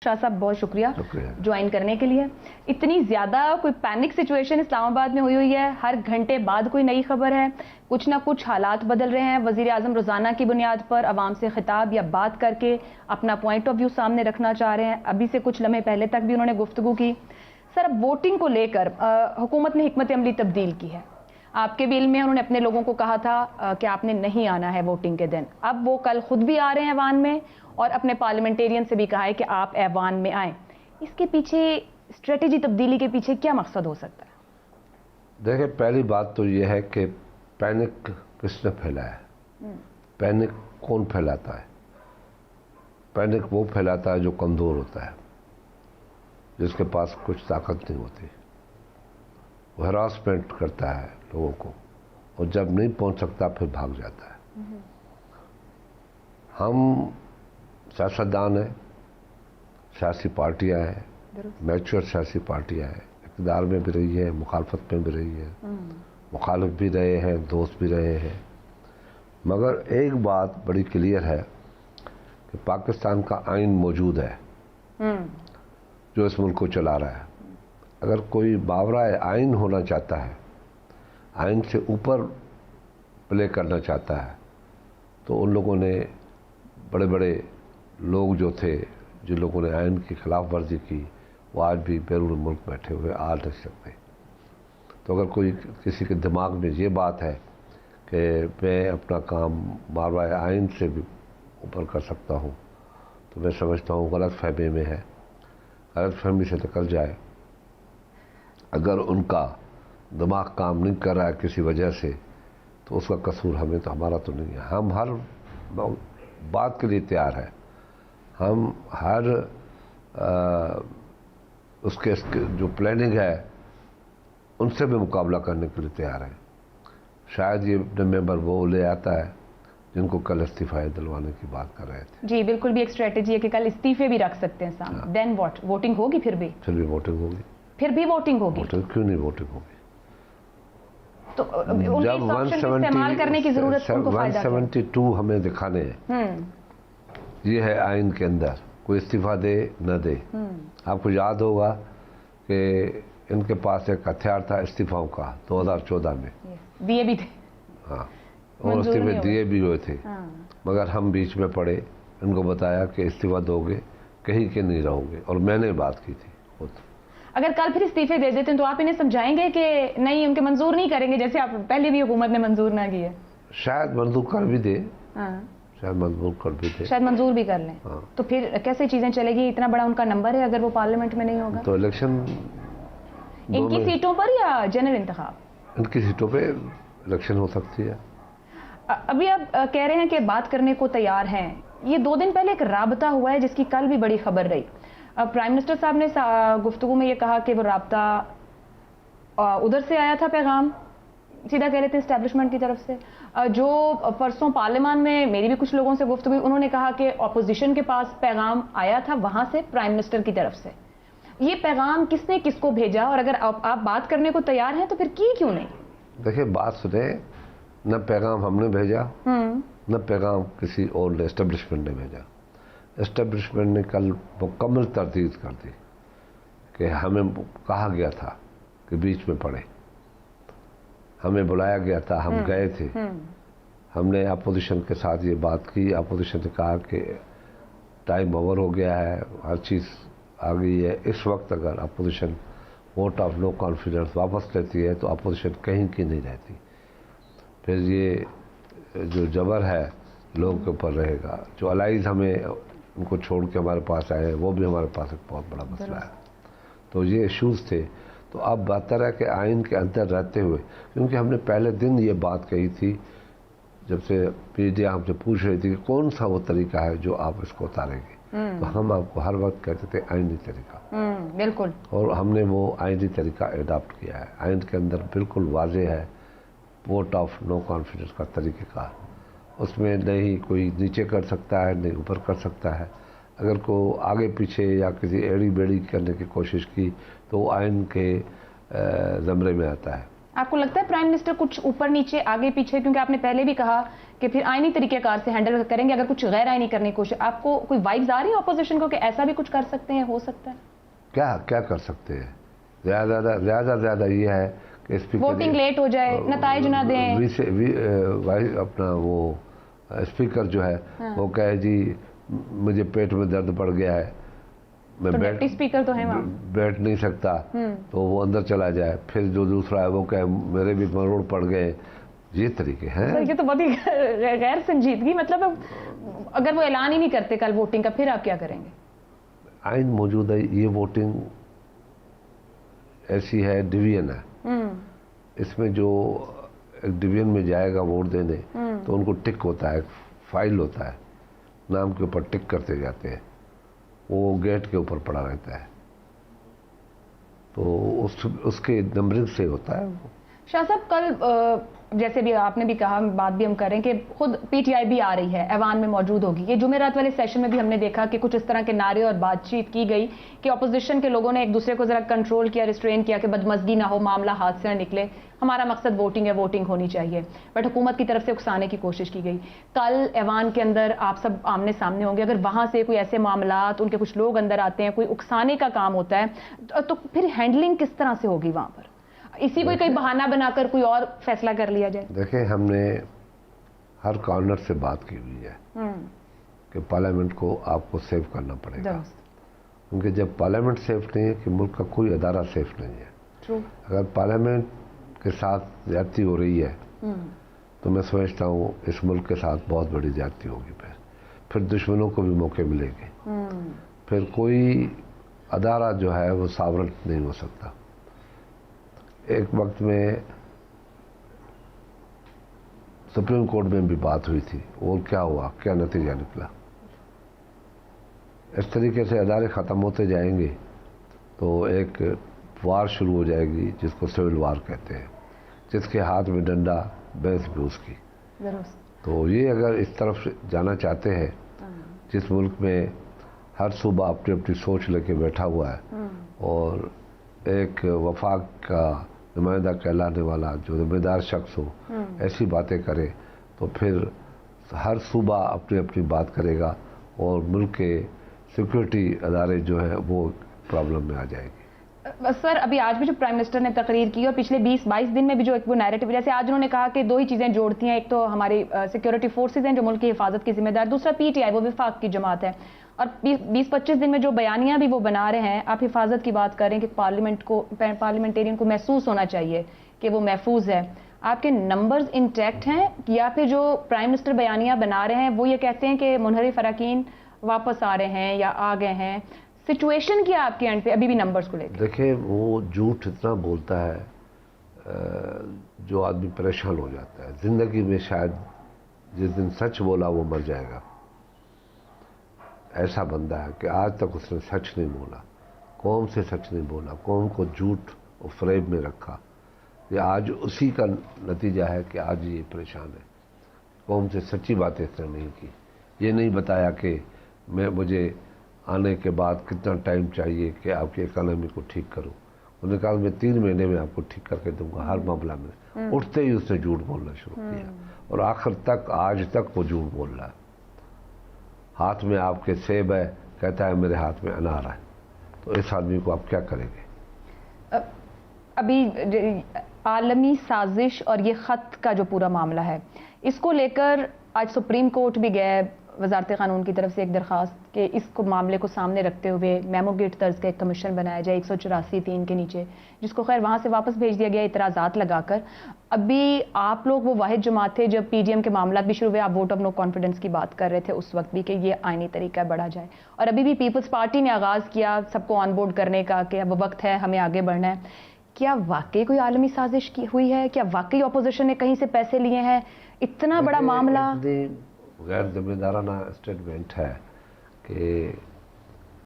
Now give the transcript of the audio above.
شاہ صاحب بہت شکریہ جوائن کرنے کے لیے. اتنی زیادہ کوئی پینک سچویشن اسلام آباد میں ہوئی ہے, ہر گھنٹے بعد کوئی نئی خبر ہے, کچھ نہ کچھ حالات بدل رہے ہیں. وزیر اعظم روزانہ کی بنیاد پر عوام سے خطاب یا بات کر کے اپنا پوائنٹ آف ویو سامنے رکھنا چاہ رہے ہیں. ابھی سے کچھ لمحے پہلے تک بھی انہوں نے گفتگو کی. سر, اب ووٹنگ کو لے کر حکومت نے حکمت عملی تبدیل کی ہے. آپ کے بھی علم میں انہوں نے اپنے لوگوں کو کہا تھا کہ آپ نے نہیں آنا ہے ووٹنگ کے دن. اب وہ کل خود بھی آ رہے ہیں ایوان میں, اور اپنے پارلیمنٹیرین سے بھی کہا ہے کہ آپ ایوان میں آئیں. اس کے پیچھے اسٹریٹجی تبدیلی کے پیچھے کیا مقصد ہو سکتا ہے؟ دیکھیں, پہلی بات تو یہ ہے کہ پینک کس نے پھیلایا ہے. پینک کون پھیلاتا ہے؟ پینک وہ پھیلاتا ہے جو کمزور ہوتا ہے, جس کے پاس کچھ طاقت نہیں ہوتی. وہ ہراسمنٹ کرتا ہے لوگوں کو, اور جب نہیں پہنچ سکتا پھر بھاگ جاتا ہے. ہم سیاستدان ہیں, سیاسی پارٹیاں ہیں, میچور سیاسی پارٹیاں ہیں, اقتدار میں بھی رہی ہے, مخالفت میں بھی رہی ہے, مخالف بھی رہے ہیں, دوست بھی رہے ہیں. مگر ایک بات بڑی کلیئر ہے کہ پاکستان کا آئین موجود ہے جو اس ملک کو چلا رہا ہے. اگر کوئی باورائے آئین ہونا چاہتا ہے, آئین سے اوپر پلے کرنا چاہتا ہے, تو ان لوگوں نے بڑے بڑے لوگ جو تھے, جن لوگوں نے آئین کی خلاف ورزی کی, وہ آج بھی بیرون ملک بیٹھے ہوئے آ نہیں سکتے. تو اگر کوئی کسی کے دماغ میں یہ بات ہے کہ میں اپنا کام باورائے آئین سے بھی اوپر کر سکتا ہوں, تو میں سمجھتا ہوں غلط فہمی میں ہے. غلط فہمی سے نکل جائے. اگر ان کا دماغ کام نہیں کر رہا ہے کسی وجہ سے, تو اس کا قصور ہمیں تو ہمارا تو نہیں ہے. ہم ہر بات کے لیے تیار ہیں. ہم ہر اس کے جو پلاننگ ہے ان سے بھی مقابلہ کرنے کے لیے تیار ہیں. شاید یہ ممبر وہ لے آتا ہے جن کو کل استعفے دلوانے کی بات کر رہے تھے. جی بالکل, بھی ایک اسٹریٹجی ہے کہ کل استعفے بھی رکھ سکتے ہیں سامنے. دین واٹ, ووٹنگ ہوگی پھر بھی ووٹنگ ہوگی. پھر بھی ووٹنگ ہوگی. کیوں نہیں ووٹنگ ہوگی؟ تو جب 172 ہمیں دکھانے ہیں, یہ ہے آئین کے اندر, کوئی استعفیٰ دے نہ دے. آپ کو یاد ہوگا کہ ان کے پاس ایک ہتھیار تھا استعفاؤں کا 2014 میں, دیے بھی تھے. ہاں, اور استعفے دیے بھی ہوئے تھے. مگر ہم بیچ میں پڑے, ان کو بتایا کہ استعفیٰ دو گے کہیں کے نہیں رہو گے, اور میں نے بات کی تھی خود. اگر کل پھر استعفے دے دیتے ہیں تو آپ انہیں سمجھائیں گے کہ نہیں, ان کے منظور نہیں کریں گے, جیسے آپ پہلے بھی حکومت نے منظور نہ کی ہے؟ شاید منظور کر بھی دے, شاید منظور بھی کر لیں. تو پھر کیسے چیزیں چلے گی؟ اتنا بڑا ان کا نمبر ہے, اگر وہ پارلیمنٹ میں نہیں ہوگا تو الیکشن ان کی سیٹوں پر یا جنرل انتخاب؟ ان کی سیٹوں پہ الیکشن ہو سکتی ہے. ابھی آپ کہہ رہے ہیں کہ بات کرنے کو تیار ہیں. یہ 2 دن پہلے ایک رابطہ ہوا ہے جس کی کل بھی بڑی خبر رہی. پرائم منسٹر صاحب نے گفتگو میں یہ کہا کہ وہ رابطہ ادھر سے آیا تھا, پیغام سیدھا کہہ لیتے ہیں اسٹیبلشمنٹ کی طرف سے. جو پرسوں پارلیمان میں میری بھی کچھ لوگوں سے گفتگو ہوئی, انہوں نے کہا کہ اپوزیشن کے پاس پیغام آیا تھا وہاں سے پرائم منسٹر کی طرف سے. یہ پیغام کس نے کس کو بھیجا, اور اگر آپ بات کرنے کو تیار ہیں تو پھر کی کیوں نہیں؟ دیکھیں, بات سنیں, نہ پیغام ہم نے بھیجا, نہ پیغام کسی اور نے, اسٹیبلشمنٹ نے بھیجا. اسٹیبلشمنٹ نے کل مکمل تردید کر دی کہ ہمیں کہا گیا تھا کہ بیچ میں پڑے, ہمیں بلایا گیا تھا, ہم گئے تھے, ہم نے اپوزیشن کے ساتھ یہ بات کی. اپوزیشن نے کہا کہ ٹائم اوور ہو گیا ہے, ہر چیز آ گئی ہے. اس وقت اگر opposition vote of no confidence واپس لیتی ہے تو اپوزیشن کہیں کی نہیں رہتی. پھر یہ جو جبر ہے لوگوں کے اوپر رہے گا. جو الائز ہمیں ان کو چھوڑ کے ہمارے پاس آئے ہیں, وہ بھی ہمارے پاس ایک بہت بڑا مسئلہ ہے. تو یہ ایشوز تھے. تو اب بہتر ہے کہ آئین کے اندر رہتے ہوئے, کیونکہ ہم نے پہلے دن یہ بات کہی تھی جب سے میڈیا ہم سے پوچھ رہی تھی کہ کون سا وہ طریقہ ہے جو آپ اس کو اتاریں گے, تو ہم آپ کو ہر وقت کہتے تھے آئینی طریقہ. بالکل. اور ہم نے وہ آئینی طریقہ اڈاپٹ کیا ہے. آئین کے اندر بالکل واضح ہے ووٹ آف نو کانفیڈنس کا طریقہ کار. اس میں نہیں کوئی نیچے کر سکتا ہے, نہیں اوپر کر سکتا ہے. اگر کوئی آگے پیچھے یا کسی ایڑی بیڑی کرنے کی کوشش کی تو وہ آئین کے زمرے میں آتا ہے. आपको लगता है प्राइम मिनिस्टर कुछ ऊपर नीचे आगे पीछे, क्योंकि आपने पहले भी कहा कि फिर आईनी तरीकेकार से हैंडल करेंगे अगर कुछ गैर आईनी करने की कोशिश, आपको कोई वाइब्स आ रही है अपोजिशन को कि ऐसा भी कुछ कर सकते हैं, हो सकता है? क्या कर सकते हैं? ज्यादा ये है कि स्पीकर वोटिंग लेट हो जाए, नताइज ना दें, अपना वो स्पीकर जो है वो कहे जी मुझे पेट में दर्द पड़ गया है, मैं तो डिप्टी स्पीकर तो है वहाँ, बैठ नहीं सकता, तो वो अंदर चला जाए। फिर जो दूसरा है वो कहे मेरे भी मरोड़ पड़ गए। ये तरीके हैं। सर ये तो बहुत ही गैर संजीदगी, मतलब अगर वो ऐलान ही नहीं करते कल वोटिंग का, फिर आप क्या करेंगे? आइन मौजूद है, ये वोटिंग ऐसी है, डिवीजन है, इसमें जो एक डिवीजन में जाएगा वोट देने तो उनको टिक होता है, फाइल होता है, नाम के ऊपर टिक करते जाते हैं, वो गेट के ऊपर पड़ा रहता है, तो उसके नंबरिंग से होता है। शाह साहब कल जैसे भी आपने भी कहा, बात भी हम करें कि खुद पीटीआई भी आ रही है, ऐवान में मौजूद होगी। ये जुमेरात वाले सेशन में भी हमने देखा कि कुछ इस तरह के नारे और बातचीत की गई कि अपोजिशन के लोगों ने एक दूसरे को जरा कंट्रोल किया, रिस्ट्रेन किया कि बदमजगी ना हो, मामला हाथ से ना निकले, हमारा मकसद वोटिंग है, वोटिंग होनी चाहिए, बट हुकूमत की तरफ से उकसाने की कोशिश की गई। कल ऐवान के अंदर आप सब आमने सामने होंगे, अगर वहां से कोई ऐसे मामलात, उनके कुछ लोग अंदर आते हैं, कोई उकसाने का काम होता है, तो फिर हैंडलिंग किस तरह से होगी वहां पर? इसी को कोई बहाना बनाकर कोई और फैसला कर लिया जाए? देखिए, हमने हर कॉर्नर से बात की हुई है कि पार्लियामेंट को आपको सेव करना पड़ेगा, क्योंकि जब पार्लियामेंट सेफ नहीं है कि मुल्क का कोई अदारा सेफ नहीं है। अगर पार्लियामेंट के साथ ज्यादती हो रही है तो मैं समझता हूँ इस मुल्क के साथ बहुत बड़ी ज्यादती होगी। फिर दुश्मनों को भी मौके मिलेंगे, फिर कोई अदारा जो है वो सावरन नहीं हो सकता। एक वक्त में सुप्रीम कोर्ट में भी बात हुई थी, और क्या हुआ, क्या नतीजा निकला? इस तरीके से अदारे ख़त्म होते जाएंगे तो एक वार शुरू हो जाएगी, जिसको सिविल वार कहते हैं, जिसके हाथ में डंडा भैंस भी उसकी। तो ये अगर इस तरफ से जाना चाहते हैं, जिस मुल्क में हर सूबा अपनी अपनी सोच लेके बैठा हुआ है और एक वफाक का नुमाइंदा कहलाने वाला जो जिम्मेदार शख्स हो ऐसी बातें करे, तो फिर हर सूबा अपनी अपनी बात करेगा और मुल्क के सिक्योरिटी अदारे जो है वो प्रॉब्लम में आ जाएगी। सर अभी आज भी जो प्राइम मिनिस्टर ने तकरीर की और पिछले 20-22 दिन में भी जो एक वो नैरेटिव, जैसे आज उन्होंने कहा कि दो ही चीज़ें जोड़ती हैं, एक तो हमारी सिक्योरिटी फोर्सेज हैं जो मुल्क की हिफाजत की जिम्मेदार, दूसरा पीटीआई वो विफाक की जमात है। और 20-25 दिन में जो बयानियां भी वो बना रहे हैं, आप हिफाजत की बात करें कि पार्लियामेंटेरियन को महसूस होना चाहिए कि वो महफूज है, आपके नंबर्स इंटैक्ट हैं या फिर जो प्राइम मिनिस्टर बयानियां बना रहे हैं वो ये कहते हैं कि मुनहरिफ अरकान वापस आ रहे हैं या आ गए हैं? सिचुएशन क्या आपके एंड पे अभी भी नंबर्स को लेकर? देखिए, वो झूठ इतना बोलता है जो आदमी परेशान हो जाता है। जिंदगी में शायद जिस दिन सच बोला वो मर जाएगा, ऐसा बंदा है कि आज तक उसने सच नहीं बोला, कौम से सच नहीं बोला, कौम को झूठ और फरेब में रखा। ये आज उसी का नतीजा है कि आज ये परेशान है। कौम से सच्ची बातें इसने नहीं की, ये नहीं बताया कि मुझे आने के बाद कितना टाइम चाहिए कि आपकी इकॉनमी को ठीक करूं। उन्होंने कहा मैं 3 महीने में आपको ठीक करके दूंगा हर मामला में। उठते ही उसने झूठ बोलना शुरू किया और आखिर तक आज तक वो झूठ बोल रहा है। हाथ में आपके सेब है, कहता है मेरे हाथ में अनार है। तो इस आदमी को आप क्या करेंगे? अभी आलमी साजिश और ये ख़त का जो पूरा मामला है, इसको लेकर आज सुप्रीम कोर्ट भी गए, वजारत कानून की तरफ से एक दरख्वास्त कि इसको मामले को सामने रखते हुए मेमो गेट तर्ज का एक कमीशन बनाया जाए 184(3) के नीचे, जिसको खैर वहाँ से वापस भेज दिया गया इतराज़ात लगाकर। अभी आप लोग वो वाहिद जमात थे जब पीडीएम के मामला भी शुरू हुए, आप वोट ऑफ नो कॉन्फिडेंस की बात कर रहे थे उस वक्त भी कि ये आईनी तरीका बढ़ा जाए, और अभी भी पीपल्स पार्टी ने आगाज़ किया सबको ऑन बोर्ड करने का कि अब वक्त है, हमें आगे बढ़ना है। क्या वाकई कोई आलमी साजिश की हुई है? क्या वाकई अपोजिशन ने कहीं से पैसे लिए हैं? इतना बड़ा मामला गैर जिम्मेदाराना स्टेटमेंट है कि